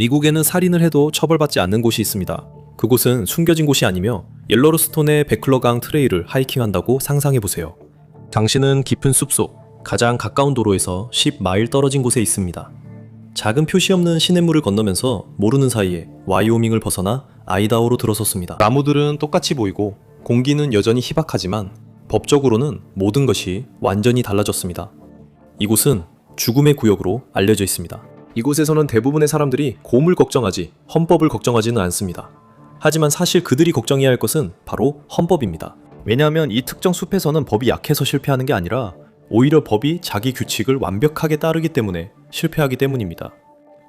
미국에는 살인을 해도 처벌받지 않는 곳이 있습니다. 그곳은 숨겨진 곳이 아니며 옐로스톤의 베클러강 트레일을 하이킹한다고 상상해보세요. 당신은 깊은 숲속, 가장 가까운 도로에서 10마일 떨어진 곳에 있습니다. 작은 표시 없는 시냇물을 건너면서 모르는 사이에 와이오밍을 벗어나 아이다호로 들어섰습니다. 나무들은 똑같이 보이고 공기는 여전히 희박하지만 법적으로는 모든 것이 완전히 달라졌습니다. 이곳은 죽음의 구역으로 알려져 있습니다. 이곳에서는 대부분의 사람들이 곰을 걱정하지 헌법을 걱정하지는 않습니다. 하지만 사실 그들이 걱정해야 할 것은 바로 헌법입니다. 왜냐하면 이 특정 숲에서는 법이 약해서 실패하는 게 아니라 오히려 법이 자기 규칙을 완벽하게 따르기 때문에 실패하기 때문입니다.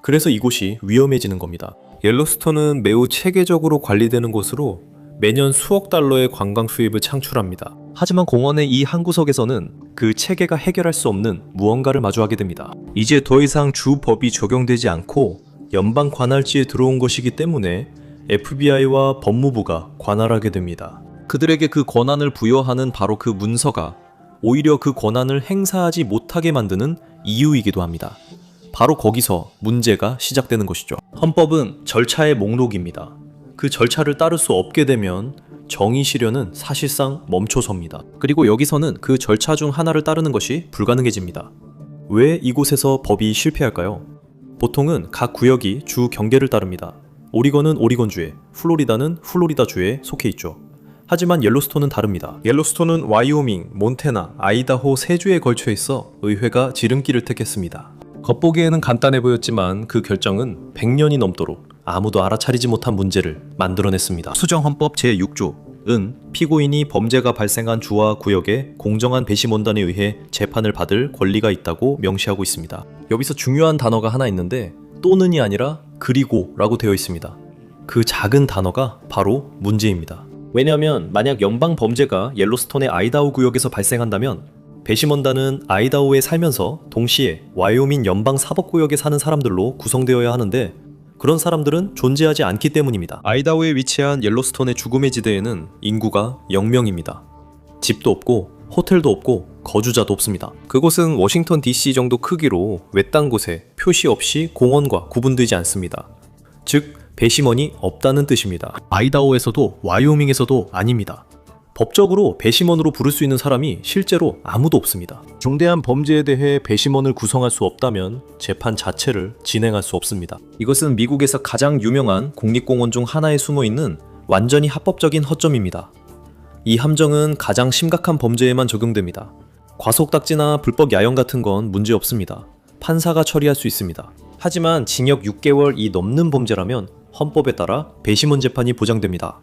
그래서 이곳이 위험해지는 겁니다. 옐로스톤은 매우 체계적으로 관리되는 곳으로 매년 수억 달러의 관광 수입을 창출합니다. 하지만 공원의 이 한 구석에서는 그 체계가 해결할 수 없는 무언가를 마주하게 됩니다. 이제 더 이상 주 법이 적용되지 않고 연방 관할지에 들어온 것이기 때문에 FBI와 법무부가 관할하게 됩니다. 그들에게 그 권한을 부여하는 바로 그 문서가 오히려 그 권한을 행사하지 못하게 만드는 이유이기도 합니다. 바로 거기서 문제가 시작되는 것이죠. 헌법은 절차의 목록입니다. 그 절차를 따를 수 없게 되면 정의 실현은 사실상 멈춰섭니다. 그리고 여기서는 그 절차 중 하나를 따르는 것이 불가능해집니다. 왜 이곳에서 법이 실패할까요? 보통은 각 구역이 주 경계를 따릅니다. 오리건은 오리건주에, 플로리다는 플로리다주에 속해 있죠. 하지만 옐로스톤은 다릅니다. 옐로스톤은 와이오밍, 몬태나, 아이다호 3주에 걸쳐 있어 의회가 지름길을 택했습니다. 겉보기에는 간단해 보였지만 그 결정은 100년이 넘도록 아무도 알아차리지 못한 문제를 만들어냈습니다. 수정헌법 제6조은 피고인이 범죄가 발생한 주와 구역에 공정한 배심원단에 의해 재판을 받을 권리가 있다고 명시하고 있습니다. 여기서 중요한 단어가 하나 있는데 또는이 아니라 그리고 라고 되어 있습니다. 그 작은 단어가 바로 문제입니다. 왜냐하면 만약 연방 범죄가 옐로스톤의 아이다호 구역에서 발생한다면 배심원단은 아이다호에 살면서 동시에 와이오밍 연방 사법구역에 사는 사람들로 구성되어야 하는데 그런 사람들은 존재하지 않기 때문입니다. 아이다호에 위치한 옐로스톤의 죽음의 지대에는 인구가 0명입니다. 집도 없고 호텔도 없고 거주자도 없습니다. 그곳은 워싱턴 DC 정도 크기로 외딴 곳에 표시 없이 공원과 구분되지 않습니다. 즉 배심원이 없다는 뜻입니다. 아이다호에서도 와이오밍에서도 아닙니다. 법적으로 배심원으로 부를 수 있는 사람이 실제로 아무도 없습니다. 중대한 범죄에 대해 배심원을 구성할 수 없다면 재판 자체를 진행할 수 없습니다. 이것은 미국에서 가장 유명한 국립공원 중 하나에 숨어있는 완전히 합법적인 허점입니다. 이 함정은 가장 심각한 범죄에만 적용됩니다. 과속딱지나 불법 야영 같은 건 문제 없습니다. 판사가 처리할 수 있습니다. 하지만 징역 6개월이 넘는 범죄라면 헌법에 따라 배심원 재판이 보장됩니다.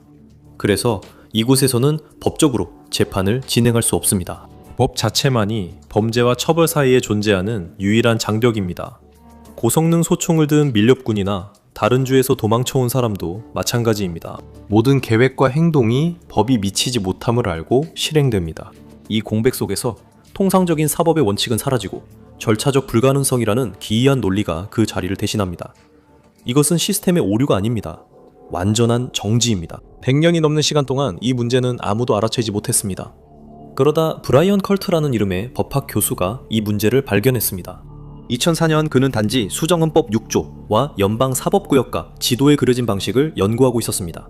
그래서 이곳에서는 법적으로 재판을 진행할 수 없습니다. 법 자체만이 범죄와 처벌 사이에 존재하는 유일한 장벽입니다. 고성능 소총을 든 밀렵군이나 다른 주에서 도망쳐온 사람도 마찬가지입니다. 모든 계획과 행동이 법이 미치지 못함을 알고 실행됩니다. 이 공백 속에서 통상적인 사법의 원칙은 사라지고 절차적 불가능성이라는 기이한 논리가 그 자리를 대신합니다. 이것은 시스템의 오류가 아닙니다. 완전한 정지입니다. 100년이 넘는 시간 동안 이 문제는 아무도 알아채지 못했습니다. 그러다 브라이언 컬트라는 이름의 법학 교수가 이 문제를 발견했습니다. 2004년 그는 단지 수정헌법 6조와 연방 사법구역과 지도에 그려진 방식을 연구하고 있었습니다.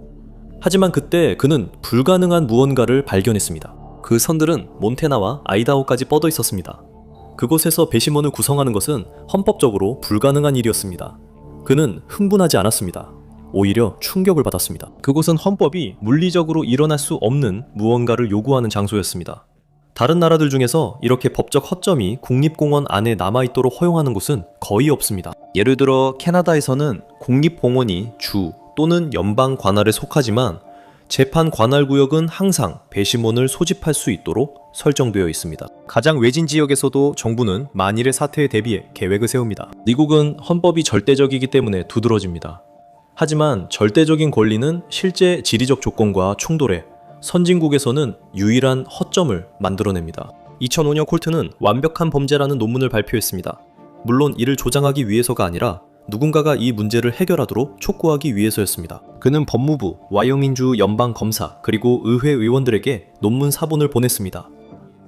하지만 그때 그는 불가능한 무언가를 발견했습니다. 그 선들은 몬태나와 아이다호까지 뻗어 있었습니다. 그곳에서 배심원을 구성하는 것은 헌법적으로 불가능한 일이었습니다. 그는 흥분하지 않았습니다. 오히려 충격을 받았습니다. 그곳은 헌법이 물리적으로 일어날 수 없는 무언가를 요구하는 장소였습니다. 다른 나라들 중에서 이렇게 법적 허점이 국립공원 안에 남아있도록 허용하는 곳은 거의 없습니다. 예를 들어 캐나다에서는 국립공원이 주 또는 연방 관할에 속하지만 재판 관할구역은 항상 배심원을 소집할 수 있도록 설정되어 있습니다. 가장 외진 지역에서도 정부는 만일의 사태에 대비해 계획을 세웁니다. 미국은 헌법이 절대적이기 때문에 두드러집니다. 하지만 절대적인 권리는 실제 지리적 조건과 충돌해 선진국에서는 유일한 허점을 만들어냅니다. 2005년 콜트는 완벽한 범죄라는 논문을 발표했습니다. 물론 이를 조장하기 위해서가 아니라 누군가가 이 문제를 해결하도록 촉구하기 위해서였습니다. 그는 법무부, 와이오밍주 연방검사, 그리고 의회 의원들에게 논문 사본을 보냈습니다.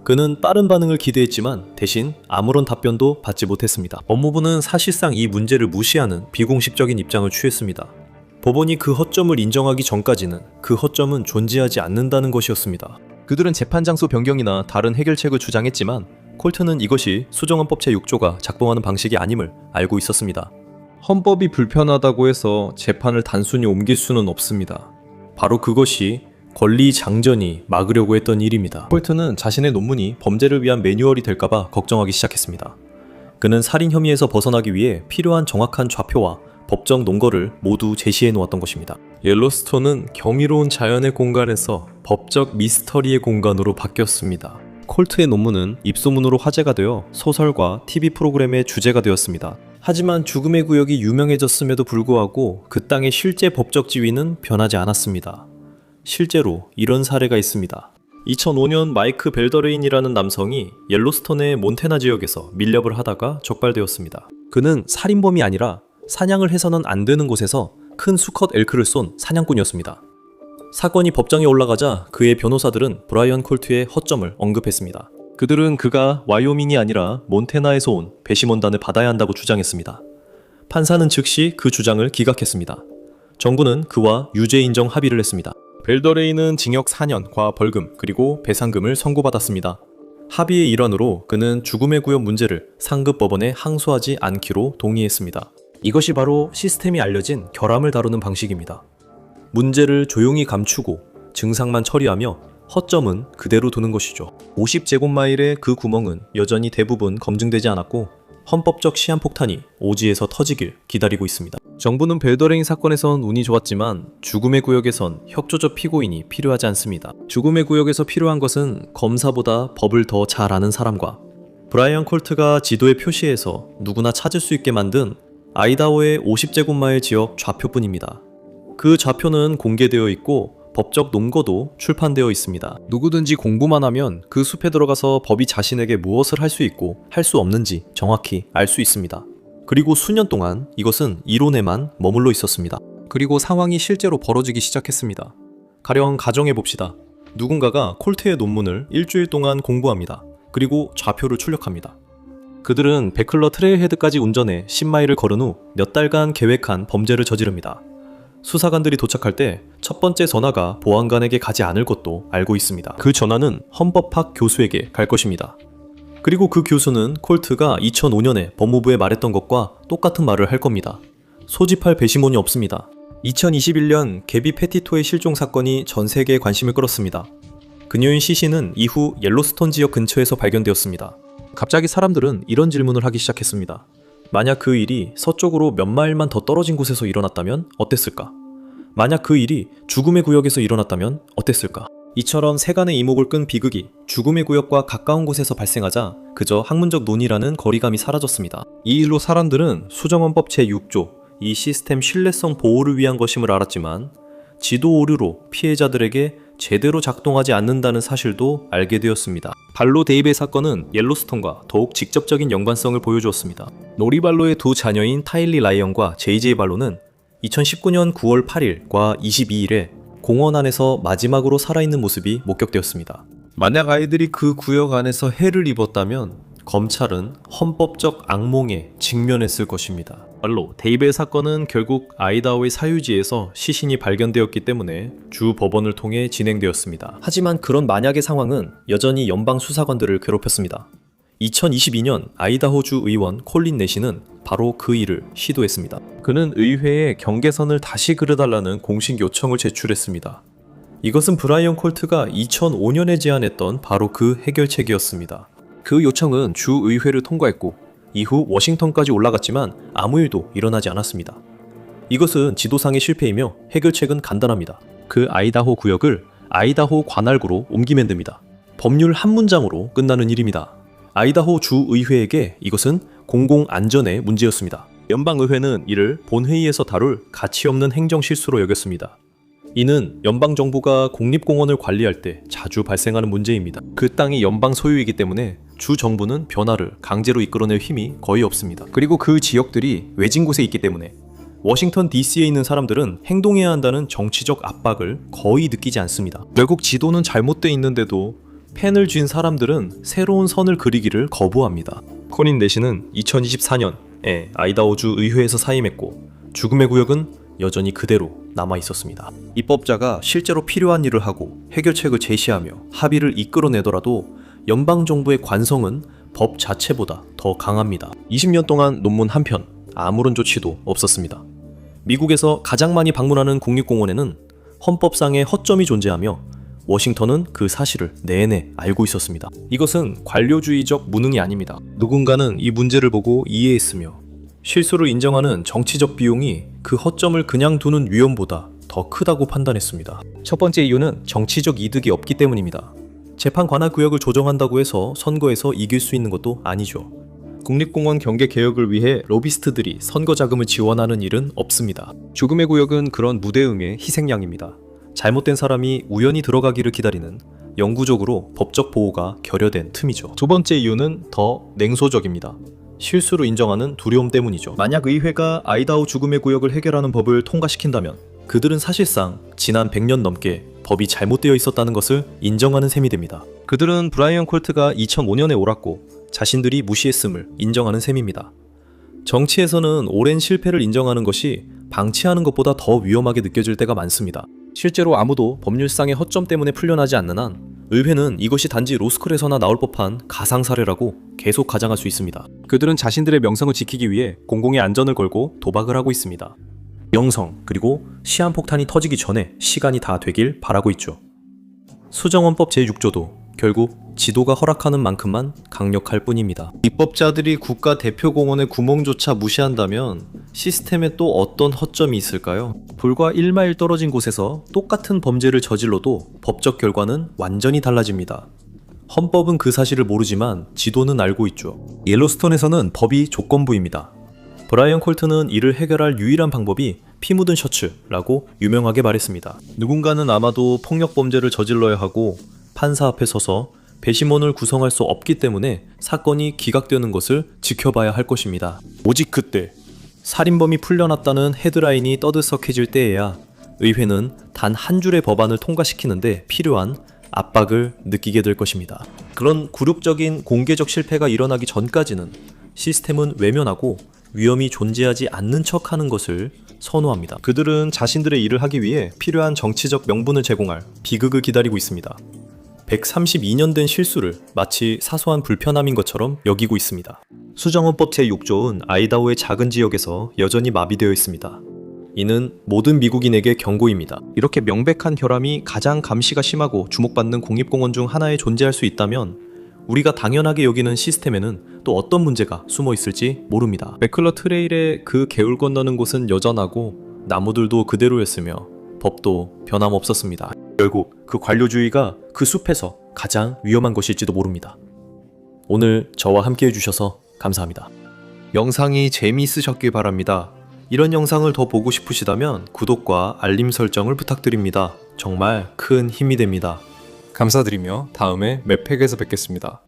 그는 빠른 반응을 기대했지만 대신 아무런 답변도 받지 못했습니다. 법무부는 사실상 이 문제를 무시하는 비공식적인 입장을 취했습니다. 법원이 그 허점을 인정하기 전까지는 그 허점은 존재하지 않는다는 것이었습니다. 그들은 재판 장소 변경이나 다른 해결책을 주장했지만 콜트는 이것이 수정헌법 제6조가 작동하는 방식이 아님을 알고 있었습니다. 헌법이 불편하다고 해서 재판을 단순히 옮길 수는 없습니다. 바로 그것이 권리 장전이 막으려고 했던 일입니다. 콜트는 자신의 논문이 범죄를 위한 매뉴얼이 될까봐 걱정하기 시작했습니다. 그는 살인 혐의에서 벗어나기 위해 필요한 정확한 좌표와 법적 논거를 모두 제시해 놓았던 것입니다. 옐로스톤은 경이로운 자연의 공간에서 법적 미스터리의 공간으로 바뀌었습니다. 콜트의 논문은 입소문으로 화제가 되어 소설과 TV 프로그램의 주제가 되었습니다. 하지만 죽음의 구역이 유명해졌음에도 불구하고 그 땅의 실제 법적 지위는 변하지 않았습니다. 실제로 이런 사례가 있습니다. 2005년 마이크 벨더레인이라는 남성이 옐로스톤의 몬태나 지역에서 밀렵을 하다가 적발되었습니다. 그는 살인범이 아니라 사냥을 해서는 안 되는 곳에서 큰 수컷 엘크를 쏜 사냥꾼이었습니다. 사건이 법정에 올라가자 그의 변호사들은 브라이언 콜트의 허점을 언급했습니다. 그들은 그가 와이오밍이 아니라 몬태나에서 온 배심원단을 받아야 한다고 주장했습니다. 판사는 즉시 그 주장을 기각했습니다. 정부는 그와 유죄 인정 합의를 했습니다. 벨더레인은 징역 4년과 벌금 그리고 배상금을 선고받았습니다. 합의의 일환으로 그는 죽음의 구역 문제를 상급 법원에 항소하지 않기로 동의했습니다. 이것이 바로 시스템이 알려진 결함을 다루는 방식입니다. 문제를 조용히 감추고 증상만 처리하며 허점은 그대로 두는 것이죠. 50제곱마일의 그 구멍은 여전히 대부분 검증되지 않았고 헌법적 시한폭탄이 오지에서 터지길 기다리고 있습니다. 정부는 벨더레인 사건에선 운이 좋았지만 죽음의 구역에선 혁조적 피고인이 필요하지 않습니다. 죽음의 구역에서 필요한 것은 검사보다 법을 더 잘 아는 사람과 브라이언 콜트가 지도에 표시해서 누구나 찾을 수 있게 만든 아이다호의 50제곱마일 지역 좌표뿐입니다. 그 좌표는 공개되어 있고 법적 논거도 출판되어 있습니다. 누구든지 공부만 하면 그 숲에 들어가서 법이 자신에게 무엇을 할 수 있고 할 수 없는지 정확히 알 수 있습니다. 그리고 수년 동안 이것은 이론에만 머물러 있었습니다. 그리고 상황이 실제로 벌어지기 시작했습니다. 가령 가정해봅시다. 누군가가 콜트의 논문을 일주일 동안 공부합니다. 그리고 좌표를 출력합니다. 그들은 베클러 트레일헤드까지 운전해 10마일을 걸은 후 몇 달간 계획한 범죄를 저지릅니다. 수사관들이 도착할 때 첫 번째 전화가 보안관에게 가지 않을 것도 알고 있습니다. 그 전화는 헌법학 교수에게 갈 것입니다. 그리고 그 교수는 콜트가 2005년에 법무부에 말했던 것과 똑같은 말을 할 겁니다. 소집할 배심원이 없습니다. 2021년 개비 페티토의 실종 사건이 전 세계에 관심을 끌었습니다. 그녀인 시신은 이후 옐로스톤 지역 근처에서 발견되었습니다. 갑자기 사람들은 이런 질문을 하기 시작했습니다. 만약 그 일이 서쪽으로 몇 마일만 더 떨어진 곳에서 일어났다면 어땠을까? 만약 그 일이 죽음의 구역에서 일어났다면 어땠을까? 이처럼 세간의 이목을 끈 비극이 죽음의 구역과 가까운 곳에서 발생하자 그저 학문적 논의라는 거리감이 사라졌습니다. 이 일로 사람들은 수정헌법 제6조, 이 시스템 신뢰성 보호를 위한 것임을 알았지만 지도 오류로 피해자들에게 제대로 작동하지 않는다는 사실도 알게 되었습니다. 발로 데이베 사건은 옐로스톤과 더욱 직접적인 연관성을 보여주었습니다. 노리발로의 두 자녀인 타일리 라이언과 JJ 발로는 2019년 9월 8일과 22일에 공원 안에서 마지막으로 살아있는 모습이 목격되었습니다. 만약 아이들이 그 구역 안에서 해를 입었다면 검찰은 헌법적 악몽에 직면했을 것입니다. 발로 데이베 사건은 결국 아이다호의 사유지에서 시신이 발견되었기 때문에 주 법원을 통해 진행되었습니다. 하지만 그런 만약의 상황은 여전히 연방 수사관들을 괴롭혔습니다. 2022년 아이다호주 의원 콜린 내시는 바로 그 일을 시도했습니다. 그는 의회에 경계선을 다시 그려달라는 공식 요청을 제출했습니다. 이것은 브라이언 콜트가 2005년에 제안했던 바로 그 해결책이었습니다. 그 요청은 주 의회를 통과했고 이후 워싱턴까지 올라갔지만 아무 일도 일어나지 않았습니다. 이것은 지도상의 실패이며 해결책은 간단합니다. 그 아이다호 구역을 아이다호 관할구로 옮기면 됩니다. 법률 한 문장으로 끝나는 일입니다. 아이다호 주의회에게 이것은 공공안전의 문제였습니다. 연방의회는 이를 본회의에서 다룰 가치 없는 행정실수로 여겼습니다. 이는 연방정부가 국립공원을 관리할 때 자주 발생하는 문제입니다. 그 땅이 연방 소유이기 때문에 주 정부는 변화를 강제로 이끌어낼 힘이 거의 없습니다. 그리고 그 지역들이 외진 곳에 있기 때문에 워싱턴 DC에 있는 사람들은 행동해야 한다는 정치적 압박을 거의 느끼지 않습니다. 결국 지도는 잘못돼 있는데도 펜을 쥔 사람들은 새로운 선을 그리기를 거부합니다. 코닌 내시는 2024년에 아이다호주 의회에서 사임했고 죽음의 구역은 여전히 그대로 남아 있었습니다. 입법자가 실제로 필요한 일을 하고 해결책을 제시하며 합의를 이끌어내더라도 연방정부의 관성은 법 자체보다 더 강합니다. 20년 동안 논문 한 편, 아무런 조치도 없었습니다. 미국에서 가장 많이 방문하는 국립공원에는 헌법상의 허점이 존재하며 워싱턴은 그 사실을 내내 알고 있었습니다. 이것은 관료주의적 무능이 아닙니다. 누군가는 이 문제를 보고 이해했으며 실수를 인정하는 정치적 비용이 그 허점을 그냥 두는 위험보다 더 크다고 판단했습니다. 첫 번째 이유는 정치적 이득이 없기 때문입니다. 재판 관할 구역을 조정한다고 해서 선거에서 이길 수 있는 것도 아니죠. 국립공원 경계 개혁을 위해 로비스트들이 선거 자금을 지원하는 일은 없습니다. 죽음의 구역은 그런 무대응의 희생양입니다. 잘못된 사람이 우연히 들어가기를 기다리는 영구적으로 법적 보호가 결여된 틈이죠. 두 번째 이유는 더 냉소적입니다. 실수를 인정하는 두려움 때문이죠. 만약 의회가 아이다호 죽음의 구역을 해결하는 법을 통과시킨다면 그들은 사실상 지난 100년 넘게 법이 잘못되어 있었다는 것을 인정하는 셈이 됩니다. 그들은 브라이언 콜트가 2005년에 옳았고 자신들이 무시했음을 인정하는 셈입니다. 정치에서는 오랜 실패를 인정하는 것이 방치하는 것보다 더 위험하게 느껴질 때가 많습니다. 실제로 아무도 법률상의 허점 때문에 풀려나지 않는 한 의회는 이것이 단지 로스쿨에서나 나올 법한 가상 사례라고 계속 가장할 수 있습니다. 그들은 자신들의 명성을 지키기 위해 공공의 안전을 걸고 도박을 하고 있습니다. 명성 그리고 시한폭탄이 터지기 전에 시간이 다 되길 바라고 있죠. 수정헌법 제6조도 결국 지도가 허락하는 만큼만 강력할 뿐입니다. 입법자들이 국가 대표공원의 구멍조차 무시한다면 시스템에 또 어떤 허점이 있을까요? 불과 1마일 떨어진 곳에서 똑같은 범죄를 저질러도 법적 결과는 완전히 달라집니다. 헌법은 그 사실을 모르지만 지도는 알고 있죠. 옐로스톤에서는 법이 조건부입니다. 브라이언 콜트는 이를 해결할 유일한 방법이 피 묻은 셔츠라고 유명하게 말했습니다. 누군가는 아마도 폭력범죄를 저질러야 하고 판사 앞에 서서 배심원을 구성할 수 없기 때문에 사건이 기각되는 것을 지켜봐야 할 것입니다. 오직 그때 살인범이 풀려났다는 헤드라인이 떠들썩해질 때에야 의회는 단 한 줄의 법안을 통과시키는데 필요한 압박을 느끼게 될 것입니다. 그런 굴욕적인 공개적 실패가 일어나기 전까지는 시스템은 외면하고 위험이 존재하지 않는 척하는 것을 선호합니다. 그들은 자신들의 일을 하기 위해 필요한 정치적 명분을 제공할 비극을 기다리고 있습니다. 132년 된 실수를 마치 사소한 불편함인 것처럼 여기고 있습니다. 수정헌법 제6조는 아이다호의 작은 지역에서 여전히 마비되어 있습니다. 이는 모든 미국인에게 경고입니다. 이렇게 명백한 결함이 가장 감시가 심하고 주목받는 국립공원 중 하나에 존재할 수 있다면 우리가 당연하게 여기는 시스템에는 또 어떤 문제가 숨어 있을지 모릅니다. 맥클러 트레일의 그 개울 건너는 곳은 여전하고 나무들도 그대로였으며 법도 변함없었습니다. 결국 그 관료주의가 그 숲에서 가장 위험한 것일지도 모릅니다. 오늘 저와 함께 해주셔서 감사합니다. 영상이 재미있으셨길 바랍니다. 이런 영상을 더 보고 싶으시다면 구독과 알림 설정을 부탁드립니다. 정말 큰 힘이 됩니다. 감사드리며 다음에 맵팩에서 뵙겠습니다.